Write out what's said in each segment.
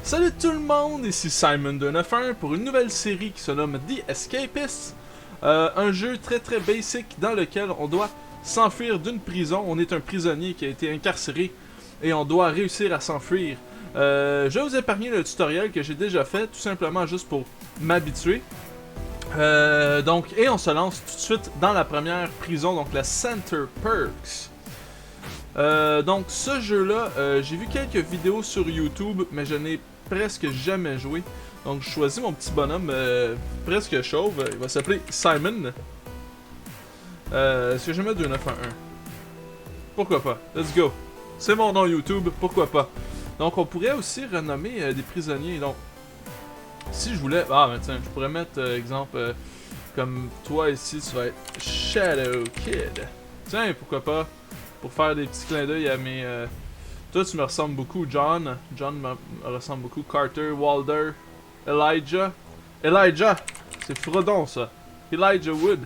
Salut tout le monde, ici Simon291 pour une nouvelle série qui se nomme The Escapist. Un jeu très basic dans lequel on doit s'enfuir d'une prison. On est un prisonnier qui a été incarcéré et on doit réussir à s'enfuir. Je vais vous épargner le tutoriel que j'ai déjà fait, tout simplement juste pour m'habituer. Et on se lance tout de suite dans la première prison, donc la Center Perks. Donc ce jeu-là, j'ai vu quelques vidéos sur YouTube, mais je n'ai presque jamais joué. Donc je choisis mon petit bonhomme presque chauve, il va s'appeler Simon. Est-ce que je mets 2911? Pourquoi pas? Let's go! C'est mon nom YouTube, pourquoi pas? Donc on pourrait aussi renommer des prisonniers, donc si je voulais... Ah ben tiens, je pourrais mettre exemple comme toi ici, tu vas être Shadow Kid. Tiens, pourquoi pas? Pour faire des petits clins d'œil à mes... Toi, tu me ressembles beaucoup, John. John me ressemble beaucoup. Carter, Walder, Elijah. Elijah! C'est Frodon, ça. Elijah Wood.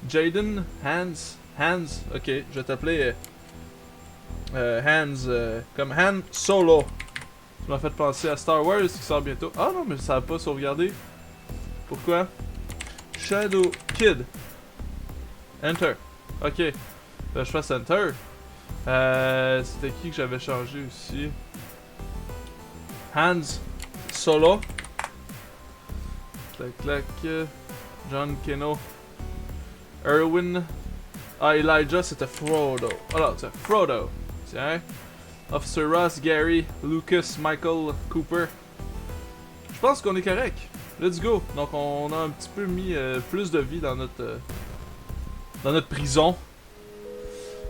Jaden, Hans, ok, je vais t'appeler Hans, comme Han Solo. Tu m'as fait penser à Star Wars qui sort bientôt. Ah non, mais ça va pas sauvegarder. Pourquoi? Shadow Kid. Enter. Ok. Je fasse Enter. C'était qui que j'avais changé aussi? Hans Solo. Clac clac. John Keno. Erwin. Ah, Elijah, c'était Frodo. Alors, c'est Frodo. Tiens. Officer Ross, Gary, Lucas, Michael, Cooper. Je pense qu'on est correct. Let's go. Donc, on a un petit peu mis plus de vie dans notre prison.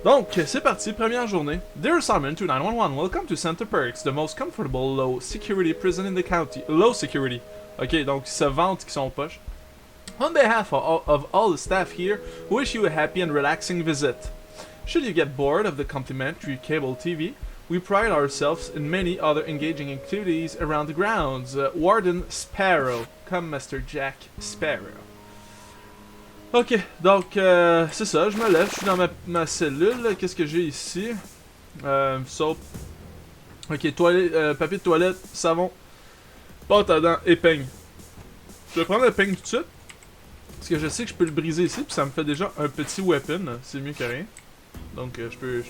Donc, c'est parti, première journée. Dear Simon 2911, welcome to Center Perks, the most comfortable low security prison in the county. Low security. Ok, donc ils se vantent qu'ils sont poches. On behalf of all the staff here, we wish you a happy and relaxing visit. Should you get bored of the complimentary cable TV, we pride ourselves in many other engaging activities around the grounds. Warden Sparrow, comme Mr. Jack Sparrow. Ok, donc c'est ça, je me lève, je suis dans ma cellule, qu'est-ce que j'ai ici? Soap. Ok, papier de toilette, savon, pâte à dents et peigne. Je vais prendre le peigne tout de suite, parce que je sais que je peux le briser ici, puis ça me fait déjà un petit weapon, c'est mieux que rien. Donc je peux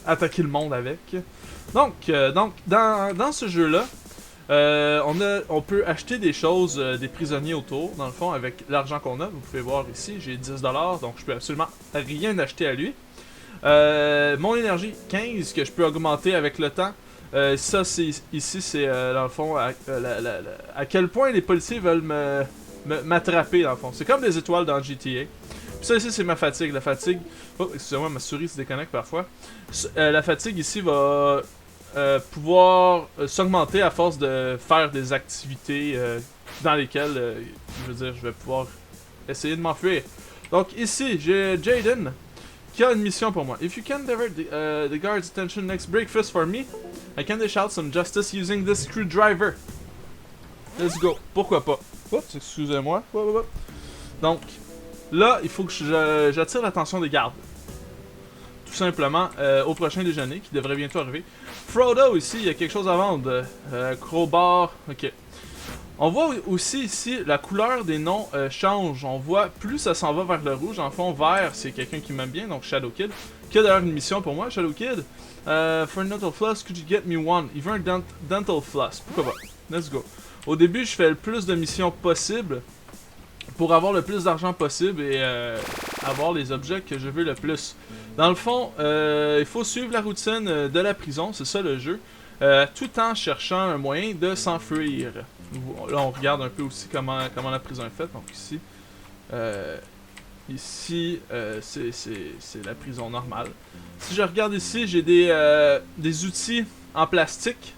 attaquer le monde avec. Donc dans ce jeu-là, on peut acheter des choses des prisonniers autour, dans le fond, avec l'argent qu'on a. Vous pouvez voir ici, j'ai 10$, donc je peux absolument rien acheter à lui. Mon énergie, 15, que je peux augmenter avec le temps. Ça, ici, c'est dans le fond, à quel point les policiers veulent m'attraper, dans le fond. C'est comme des étoiles dans GTA. Puis ça, ici, c'est ma fatigue. La fatigue... Oh, excusez-moi, ma souris se déconnecte parfois. La fatigue, ici, va... pouvoir s'augmenter à force de faire des activités dans lesquelles, je veux dire, je vais pouvoir essayer de m'enfuir. Donc ici, j'ai Jaden qui a une mission pour moi. If you can divert the guard's attention next breakfast for me, I can dish out some justice using this screwdriver. Let's go. Pourquoi pas? Oups, excusez-moi. Donc, là, il faut que j'attire l'attention des gardes. Tout simplement au prochain déjeuner qui devrait bientôt arriver. Frodo ici, il y a quelque chose à vendre. Crowbar, ok. On voit aussi ici la couleur des noms change. On voit plus ça s'en va vers le rouge. En fond, vert, c'est quelqu'un qui m'aime bien, donc Shadow Kid. Qui a d'ailleurs une mission pour moi, Shadow Kid. For a dental floss, could you get me one? Il veut un dental floss. Pourquoi pas? Let's go. Au début, je fais le plus de missions possible pour avoir le plus d'argent possible et avoir les objets que je veux le plus. Dans le fond, il faut suivre la routine de la prison, c'est ça le jeu, tout en cherchant un moyen de s'enfuir. Là, on regarde un peu aussi comment la prison est faite. Donc ici, c'est la prison normale. Si je regarde ici, j'ai des outils en plastique,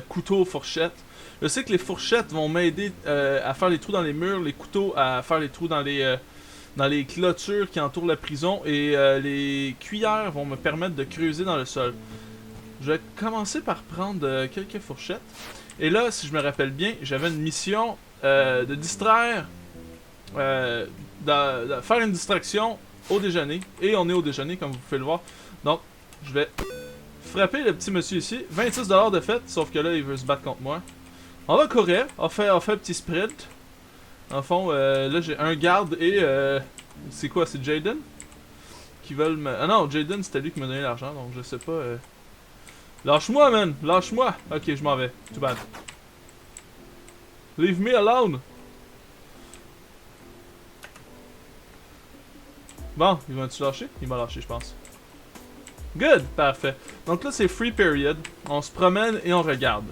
couteau, fourchette. Je sais que les fourchettes vont m'aider à faire les trous dans les murs, les couteaux à faire les trous dans les clôtures qui entourent la prison, et les cuillères vont me permettre de creuser dans le sol. Je vais commencer par prendre quelques fourchettes. Et là, si je me rappelle bien, j'avais une mission de distraire, de faire une distraction au déjeuner. Et on est au déjeuner, comme vous pouvez le voir. Donc, je vais frapper le petit monsieur ici. 26$ de fait, sauf que là, il veut se battre contre moi. On va courir. On fait un petit sprint. En fond, là, j'ai un garde et... c'est quoi? C'est Jaden? Qui veulent me... Ah non, Jaden, c'était lui qui m'a donné l'argent, donc je sais pas... Lâche-moi, man! Lâche-moi! Ok, je m'en vais. Too bad. Leave me alone! Bon, ils vont-tu lâcher? Il m'a lâché, je pense. Good! Parfait. Donc là, c'est free period. On se promène et on regarde.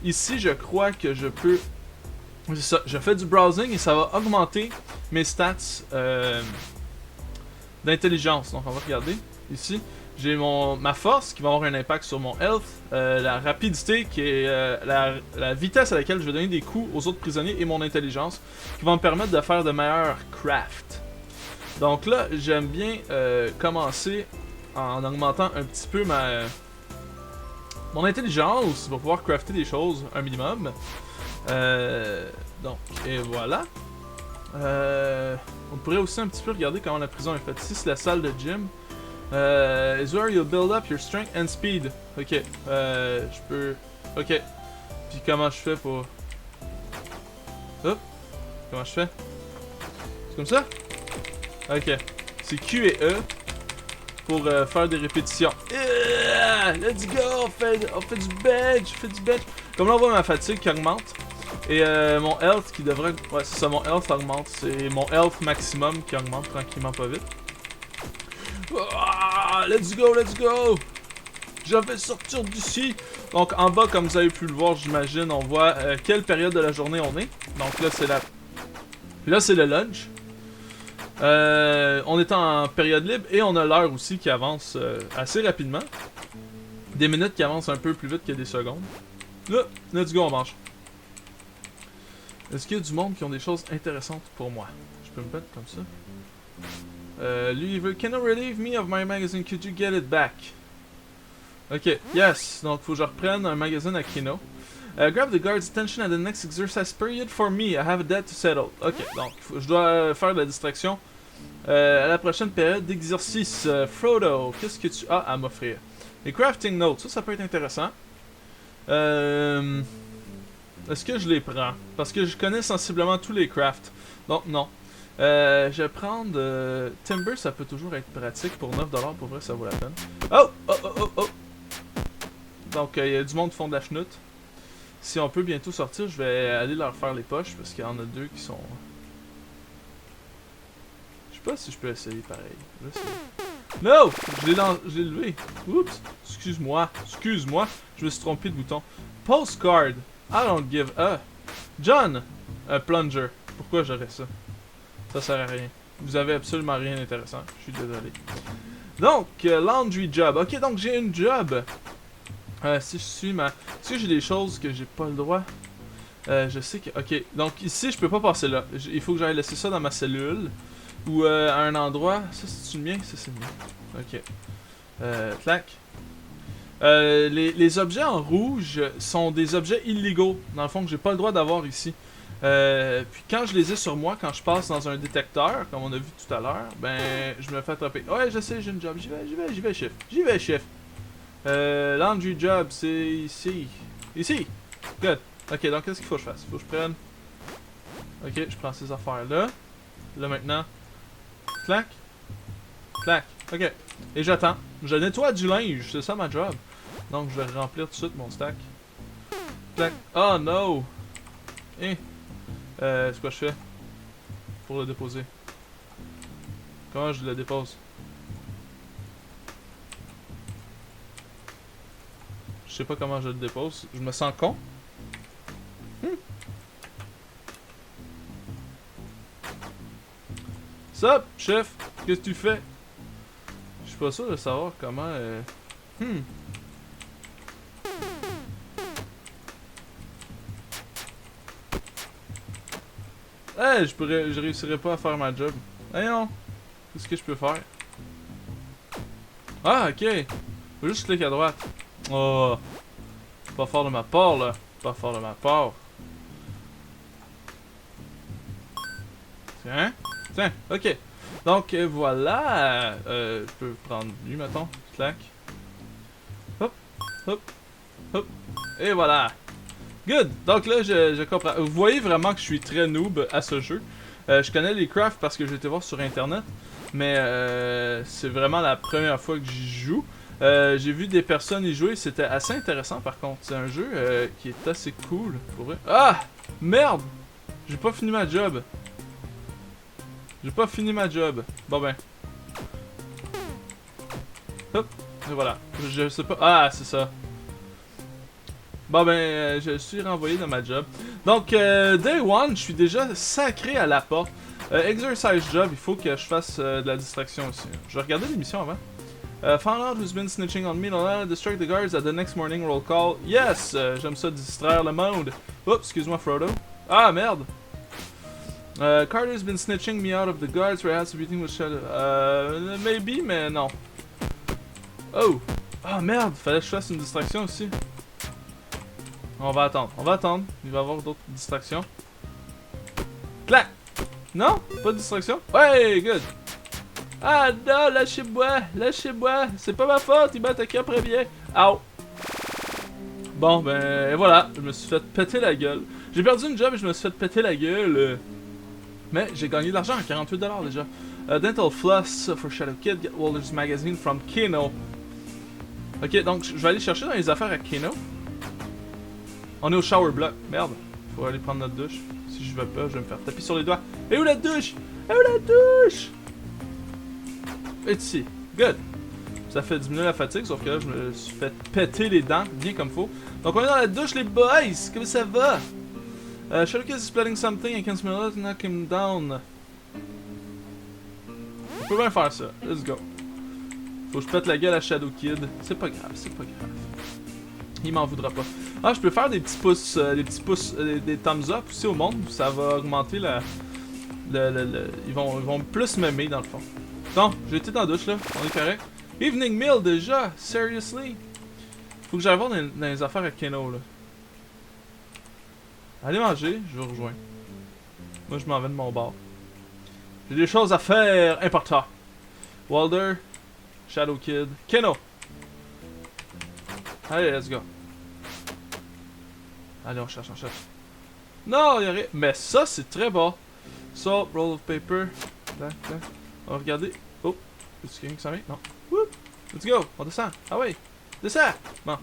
Ici, je crois que je peux... C'est ça, je fais du browsing et ça va augmenter mes stats d'intelligence. Donc on va regarder ici. J'ai ma force qui va avoir un impact sur mon health, la rapidité qui est la vitesse à laquelle je vais donner des coups aux autres prisonniers et mon intelligence qui va me permettre de faire de meilleurs crafts. Donc là, j'aime bien commencer en augmentant un petit peu mon intelligence pour pouvoir crafter des choses un minimum. Donc, et voilà. On pourrait aussi un petit peu regarder comment la prison est faite. Ici, c'est la salle de gym. Is where you build up your strength and speed. Ok, je peux... Ok. Puis comment je fais pour... Hop. Comment je fais? C'est comme ça? Ok. C'est Q et E pour faire des répétitions. Let's go! On fait du bench! Comme là, on voit ma fatigue qui augmente. Et mon health qui devrait... Ouais, c'est ça, mon health augmente. C'est mon health maximum qui augmente tranquillement pas vite. Let's go! Je vais sortir d'ici! Donc en bas, comme vous avez pu le voir, j'imagine, on voit quelle période de la journée on est. Donc là, c'est Là, c'est le lunch. On est en période libre et on a l'heure aussi qui avance assez rapidement. Des minutes qui avancent un peu plus vite que des secondes. Là, let's go, on mange. Est-ce qu'il y a du monde qui ont des choses intéressantes pour moi? Je peux me mettre comme ça. Lui, il veut... Can you relieve me of my magazine? Could you get it back? Ok, yes. Donc, faut que je reprenne un magazine à Kino. Grab the guard's attention at the next exercise period for me. I have a debt to settle. Ok, donc, je dois faire de la distraction. À la prochaine période d'exercice. Frodo, qu'est-ce que tu as à m'offrir? Les crafting notes, ça peut être intéressant. Est-ce que je les prends? Parce que je connais sensiblement tous les crafts. Donc, non. Je vais prendre... Timber, ça peut toujours être pratique. Pour 9$, pour vrai, ça vaut la peine. Oh! Donc, il y a du monde qui font de la chenoute. Si on peut bientôt sortir, je vais aller leur faire les poches. Parce qu'il y en a deux qui sont... Je sais pas si je peux essayer pareil. No! Je l'ai levé. Oups! Excuse-moi. Je me suis trompé de bouton. Postcard. I don't give a... John! Plunger. Pourquoi j'aurais ça? Ça sert à rien. Vous avez absolument rien d'intéressant. Je suis désolé. Donc, laundry job. Ok, donc j'ai une job. Si je suis ma... Est-ce que j'ai des choses que j'ai pas le droit? Je sais que... Ok, donc ici, je peux pas passer là. Il faut que j'aille laisser ça dans ma cellule. Ou à un endroit... Ça, c'est-tu le mien? Ça, c'est le mien. Ok. Clac. Les objets en rouge sont des objets illégaux. Dans le fond, que j'ai pas le droit d'avoir ici. Puis quand je les ai sur moi, quand je passe dans un détecteur, comme on a vu tout à l'heure, ben je me fais attraper. Ouais, je sais, j'ai une job. J'y vais, chef. Laundry job, c'est ici. Ici! Good. Ok, donc qu'est-ce qu'il faut que je fasse? Il faut que je prenne... Ok, je prends ces affaires-là. Là maintenant. Clac. Ok. Et j'attends. Je nettoie du linge, c'est ça ma job. Donc je vais remplir tout de suite mon stack. Clac. Oh no! C'est quoi je fais? Pour le déposer. Comment je le dépose? Je sais pas comment je le dépose. Je me sens con. Sup, chef? Qu'est-ce que tu fais? Je suis pas sûr de savoir comment... Hey, je réussirais pas à faire ma job. Hey non! Qu'est-ce que je peux faire? Ah, ok! Faut juste cliquer à droite. Oh! Pas fort de ma part, là. Pas fort de ma part. Tiens, ok. Donc voilà. Je peux prendre lui, mettons. Clac. Hop. Hop. Et voilà. Good. Donc là, je comprends. Vous voyez vraiment que je suis très noob à ce jeu. Je connais les crafts parce que j'ai été voir sur internet. Mais c'est vraiment la première fois que j'y joue. J'ai vu des personnes y jouer. C'était assez intéressant par contre. C'est un jeu qui est assez cool. Pour vrai. Ah! Merde! J'ai pas fini ma job. J'ai pas fini ma job. Bon ben. Hop. Et voilà. Je sais pas. Ah, c'est ça. Bon ben, je suis renvoyé dans ma job. Donc, day one, je suis déjà sacré à la porte. Exercise job, il faut que je fasse de la distraction aussi. Je vais regarder l'émission avant. Found out who's been snitching on me. Distract the guards at the next morning roll call. Yes! J'aime ça distraire le monde. Oups, excuse-moi Frodo. Ah, merde! Carter's been snitching me out of the guards for meeting with Shadow. Maybe, mais non. Oh! Ah, merde! Fallait que je fasse une distraction aussi. On va attendre, on va attendre. Il va y avoir d'autres distractions. Clac! Non? Pas de distraction? Ouais, good! Ah non, lâchez-moi! Lâchez-moi! C'est pas ma faute, il m'a attaqué en premier! Ow! Bon, ben, et voilà, je me suis fait péter la gueule. J'ai perdu une job et je me suis fait péter la gueule. Mais j'ai gagné de l'argent, 48$ déjà. Dental Floss for Shadow Kid, get Walder's Magazine from Keno. Ok, donc je vais aller chercher dans les affaires à Keno. On est au shower block. Merde. Faut aller prendre notre douche. Si je vais pas, je vais me faire taper sur les doigts. Et où la douche? Et où la douche? Et ici. Good. Ça fait diminuer la fatigue, sauf que là, je me suis fait péter les dents, bien comme faut. Donc on est dans la douche, les boys. Comment ça va? Shadow Kid is splitting something. I can smell it. Knock him down. On peut bien faire ça. Let's go. Faut que je pète la gueule à Shadow Kid. C'est pas grave, c'est pas grave. Il m'en voudra pas. Ah, je peux faire des petits pouces, des thumbs up aussi au monde. Ça va augmenter la... Ils vont plus m'aimer dans le fond. Bon, j'ai été dans la douche là, on est correct. Evening meal déjà, seriously? Faut que j'aille voir dans les affaires à Keno là. Allez manger, je vous rejoins. Moi je m'en vais de mon bar. J'ai des choses à faire importantes. Walder, Shadow Kid, Keno. Allez, let's go. Allez, on cherche, on cherche. Non, y'a rien. Mais ça, c'est très bon. So, roll of paper. Là, là. On va regarder. Oh, est-ce quelqu'un qui s'en vient? Non. Whoop. Let's go. On descend. Ah oui. Descends. Bon.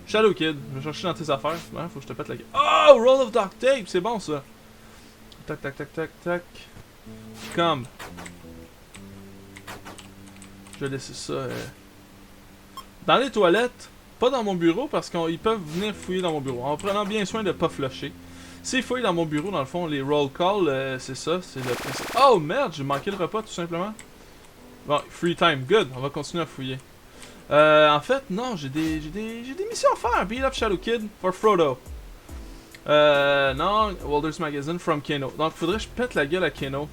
Shadow Kid. Je vais chercher dans tes affaires. Ouais, faut que je te pète la gueule. Oh, roll of duct tape. C'est bon, ça. Tac, tac, tac, tac, tac. Comme. Je vais laisser ça dans les toilettes. Pas dans mon bureau parce qu'ils peuvent venir fouiller dans mon bureau. En prenant bien soin de pas flusher. S'ils fouillent dans mon bureau, dans le fond, les roll call, c'est ça, c'est le principe. Oh merde, j'ai manqué le repas tout simplement. Bon, free time, good, on va continuer à fouiller. En fait, non, j'ai des missions à faire. Beat up Shadow Kid for Frodo. Non, Walder's Magazine from Keno. Donc, faudrait que je pète la gueule à Keno.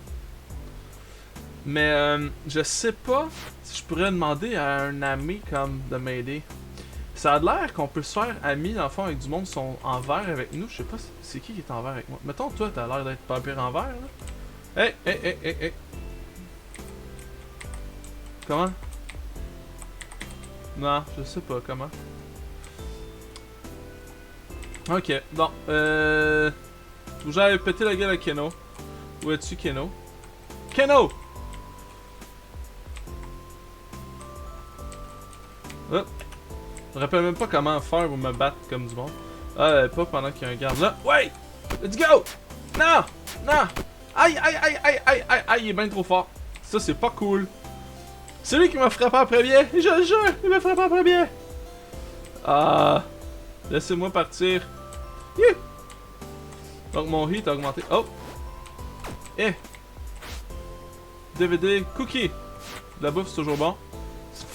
Mais, je sais pas si je pourrais demander à un ami comme de m'aider. Ça a l'air qu'on peut se faire amis dans le fond avec du monde qui sont en vert avec nous. Je sais pas c'est qui est en vert avec moi. Mettons toi t'as l'air d'être pas pire en vert là. Hey, hey, hey, hey, hey. Comment? Non, je sais pas comment. Ok, bon. Faut que j'aille péter la gueule à Keno. Où es-tu Keno? Keno! Hop. Je me rappelle même pas comment faire pour me battre comme du monde. Ah, pas pendant qu'il y a un garde là. Ouais! Let's go! Non! Non! Aïe, aïe, aïe, aïe, aïe, aïe, aïe, il est bien trop fort. Ça, c'est pas cool. C'est lui qui m'a frappé en premier. Je le jure, il m'a frappé en premier. Ah. Laissez-moi partir. Yeah. Donc, mon hit a augmenté. Oh! Eh! DVD, cookie. La bouffe, c'est toujours bon.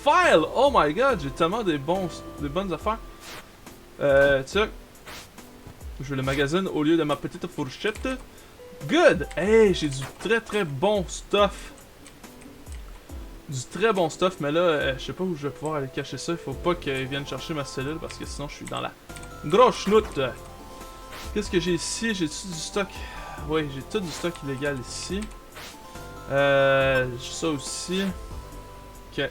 File! Oh my god, j'ai tellement des bonnes affaires. Tiens. Je veux le magazine au lieu de ma petite fourchette. Good! Hey, j'ai du très très bon stuff. Du très bon stuff, mais là, je sais pas où je vais pouvoir aller cacher ça. Il faut pas qu'ils viennent chercher ma cellule parce que sinon je suis dans la grosse schnoute. Qu'est-ce que j'ai ici? J'ai-tu du stock? Oui, j'ai tout du stock illégal ici. Ça aussi. Ok.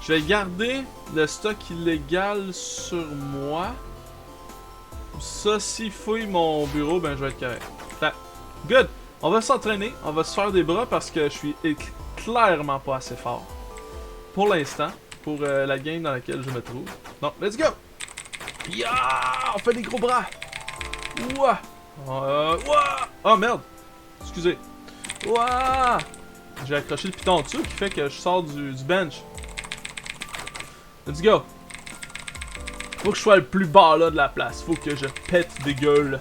Je vais garder le stock illégal sur moi. Ça, s'il fouille mon bureau, ben je vais être correct. Good! On va s'entraîner, on va se faire des bras parce que je suis clairement pas assez fort. Pour l'instant, pour la game dans laquelle je me trouve. Donc, let's go! Yeah! On fait des gros bras! Ouah! Ouah! Oh merde! Excusez. Ouah! J'ai accroché le piton en dessous qui fait que je sors du bench. Let's go! Faut que je sois le plus bas là de la place. Faut que je pète des gueules.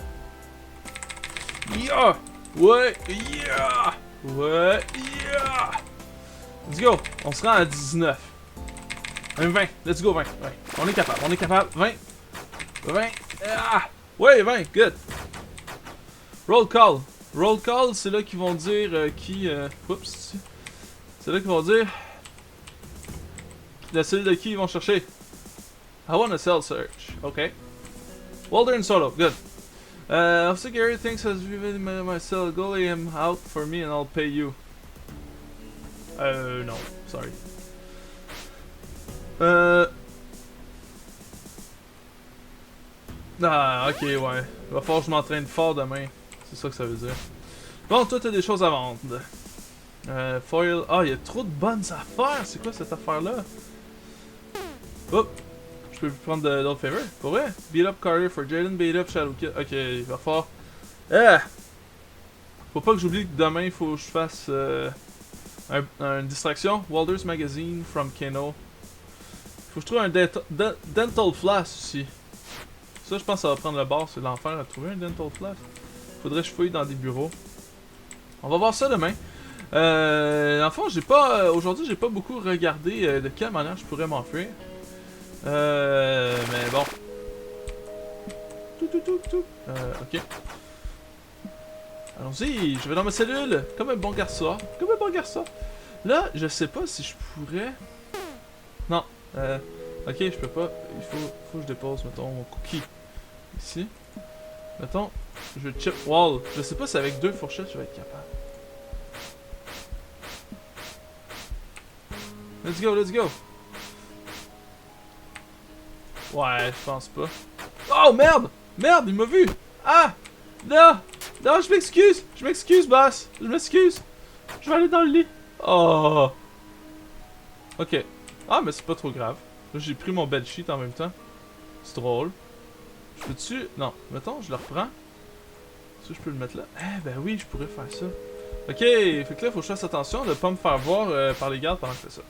Yeah! Ouais! Yeah! Ouais! Yeah! Let's go! On se rend à 19. Même 20. Let's go, 20. On est capable, on est capable. 20. 20. Ah! Ouais, 20. Good. Roll call. Roll call, c'est là qu'ils vont dire qui... Oups. C'est là qu'ils vont dire... La cellule de qui ils vont chercher. I want a cell search. Okay. Walter and Solo. Good. Officer Gary thinks has driven my cell. Go lay him out for me and I'll pay you. No. Sorry. Ah, ok, ouais. Il va falloir que je m'entraîne fort demain. C'est ça que ça veut dire. Bon, toi, t'as des choses à vendre. Foil. Ah, il y a trop de bonnes affaires. C'est quoi cette affaire-là? Hop. Je peux prendre d'autres favors. Pour vrai? Beat up Carter for Jaden, beat up Shadowkid. Ok, il va falloir. Faut pas que j'oublie que demain, il faut que je fasse une distraction. Walter's Magazine from Keno. Faut que je trouve un Dental Floss aussi. Ça, je pense que ça va prendre le bord. C'est l'enfer à trouver un Dental Floss. Faudrait que je fouille dans des bureaux. On va voir ça demain. En fond, j'ai pas. Aujourd'hui, j'ai pas beaucoup regardé de quelle manière je pourrais m'enfuir. Mais bon. Ok. Allons-y, je vais dans ma cellule. Comme un bon garçon. Comme un bon garçon. Là, je sais pas si je pourrais. Non. Ok, je peux pas. Il faut que je dépose, mettons, mon cookie. Ici. Mettons, je vais chip wall. Je sais pas si avec 2 fourchettes, je vais être capable. Let's go, let's go. Ouais, je pense pas. Oh merde! Merde, il m'a vu! Ah! Non! Non, je m'excuse! Je m'excuse, boss! Je m'excuse! Je vais aller dans le lit! Oh! Ok. Ah, mais c'est pas trop grave. J'ai pris mon bedsheet en même temps. C'est drôle. Je peux-tu... Non, mettons, je le reprends. Ça, je peux le mettre là. Eh ben oui, je pourrais faire ça. Ok, fait que là, faut que je fasse attention de pas me faire voir par les gardes pendant que je fais ça.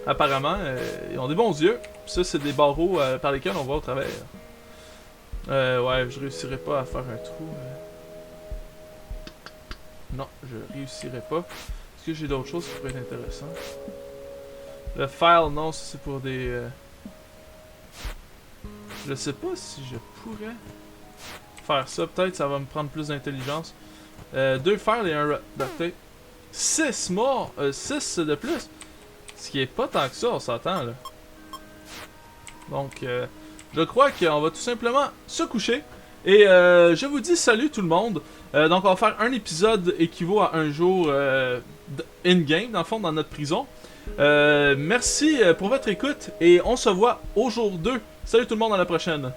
Apparemment, ils ont des bons yeux. Pis ça, c'est des barreaux par lesquels on voit au travers. Ouais, je réussirais pas à faire un trou. Non, je réussirais pas. Est-ce que j'ai d'autres choses qui pourraient être intéressantes? Le file, non, ça c'est pour des... Je sais pas si je pourrais faire ça. Peut-être ça va me prendre plus d'intelligence. 2 files et un duct tape. 6 morts! 6 de plus! Ce qui est pas tant que ça, on s'entend là. Donc, je crois qu'on va tout simplement se coucher. Et je vous dis salut tout le monde. Donc, on va faire un épisode équivaut à un jour in-game, dans le fond, dans notre prison. Merci pour votre écoute et on se voit au jour 2. Salut tout le monde, à la prochaine.